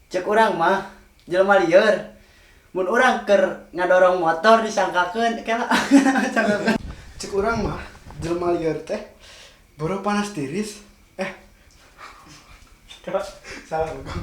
Cek urang mah jelema lieur. Mun urang keur ngadorong motor disangkakeun kela. Cek urang mah jelema lieur teh boro panas tiris. Salah bukan.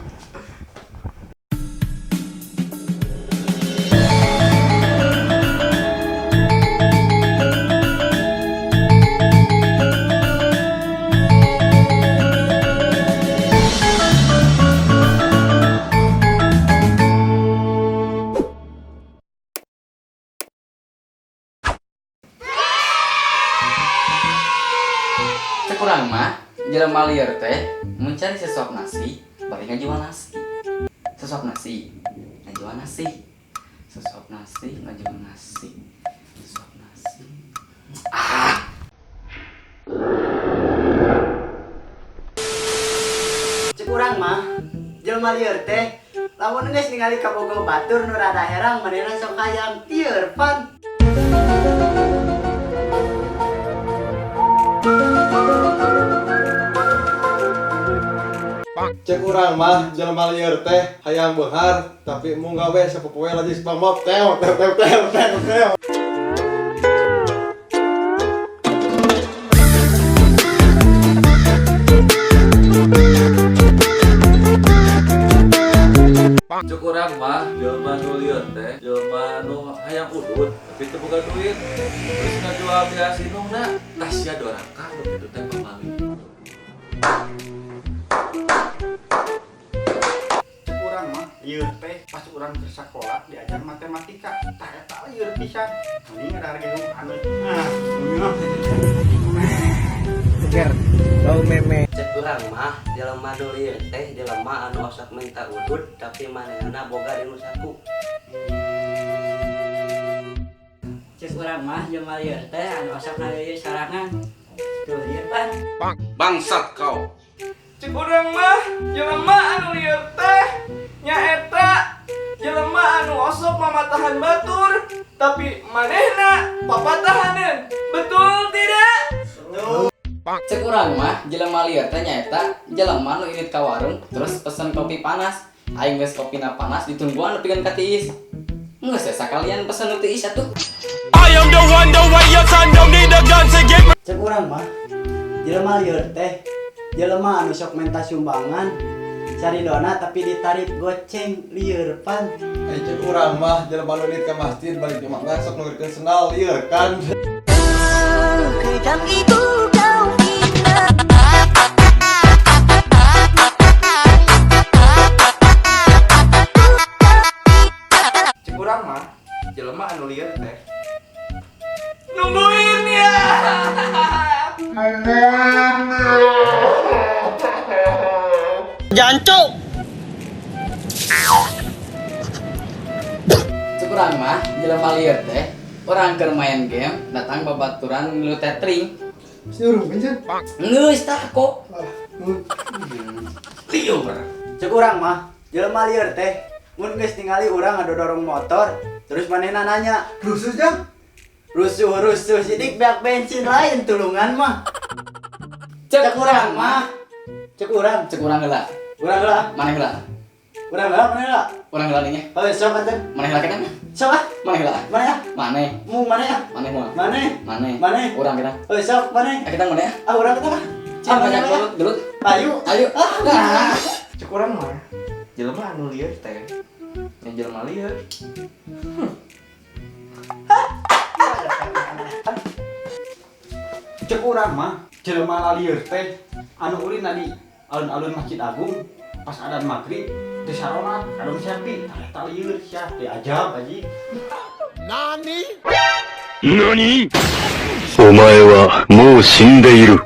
Cek urang mah jelema lieur teh mencari sesuap nasi, bari ngajual nasi. Sesuap nasi, ngajual nasi. Sesuap nasi, ngajual nasi. Sesuap nasi. Cek urang mah jelema lieur teh lamun geus ningali kabogo batur nu rada herang manehna sok hayang lieur pan. Cek urang mah jelema lieur teh hayang beunghar tapi mun gawe sapopoe lagi SpongeBob teo. Cek urang mah jelema nu lieur teh jelema nu hayang udud tapi teu boga duit terus ngajual beas inungna tah sia doraka nu kitu teh pamali. Cek urang mah lieur teh pas urang ke sakola diajar matematika tah eta lieur pisan mending ngadarge anut Seger bau meme. Cek urang mah jelema nu lieur teh jelema anu osok minta udud tapi manehna boga di nu saku. Cek urang mah jelema lieur teh anu osok ngalieu sarangan. Tuh lieur pan. Bangsat kau. Cek urang mah jelema anu lieur teh nyaeta jelema anu osok mamatahan batur tapi manehna papatahaneun. Betul tidak? Cek urang mah jelema lieur teh nyaeta jelema nu irit ka warung terus pesen kopi panas. Aing geus kopina panas ditungguan nepikeun ka tiis. Geus sakalian pesen nu tiis atuh. Cek urang mah jelema lieur teh jelema anu sok minta sumbangan saridona tapi ditarik goceng lieur pan. Cek urang mah jelema nu nit ka masjid balik jumatna sok nukeun sendal lieur kan. Cek urang mah jelema anu lieur teh Nungguin ya. Cek urang mah jelema lieur teh urang keur main game datang babaturan ngilu tethering. Siurung kencan. Geus tah kok. Lieur. Cek urang mah jelema lieur teh mun geus ningali urang ngadodorong motor terus manehna nanya, Rusuh jang. rusuh sidik beak bensin lain tulungan mah. Cek urang mah cek urang heula. urang heula Maneh heula. urang heula maneh heula. Urang heula nya. Oh sok atuh. Maneh heula kenapa? Sok ah. Maneh heula. Maneh ah. Maneh. Mu maneh ah. Maneh moal. Maneh. Maneh. Urang kita. Oh sok maneh. Kita maneh. Ah urang kita mah. Cek banyak gelut. Ayo. Ayo. cek urang mah jelema anu lieur teh Yang jelema lieur. cek urang mah jelema lieur teh anu ulin di alun-alun Masjid Agung pas adzan maghrib teu saronat kadang sepi tah eta lieur sia diajab aji. 何お前はもう死んでいる。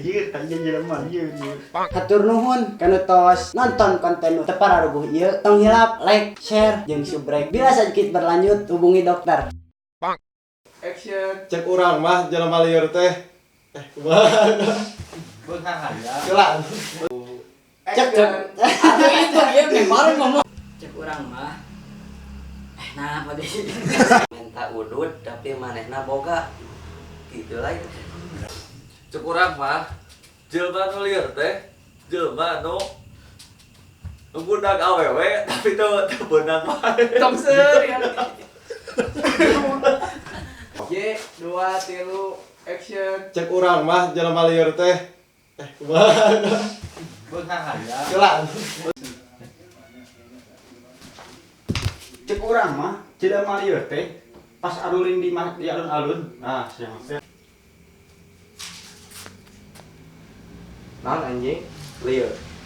Lieur tanya jelema lieur. Hatur nuhun kanu tos nonton konten nu teu pararuguh ieu tong hilap like, share jeung subrek. Bila sakit berlanjut hubungi dokter. Action. Cek urang mah jelema lieur teh kumaha. beunghar hayang. Gelang. Cek Aduh itu dia baru ngomong. Cek urang mah nah apa deh minta udut tapi manehna boga gitu lah. Cek urang mah jelema nu lieur teh jelema nu budak awewe tapi teu beunang wae. Tong seur ya. Ye, 2, 3, action. Cek urang mah jelema lieur teh kumaha? Beunghar hayang. Gelang. Cek urang mah jelema lieur teh pas aruling di alun-alun. Nah, siang. Non anjing lieur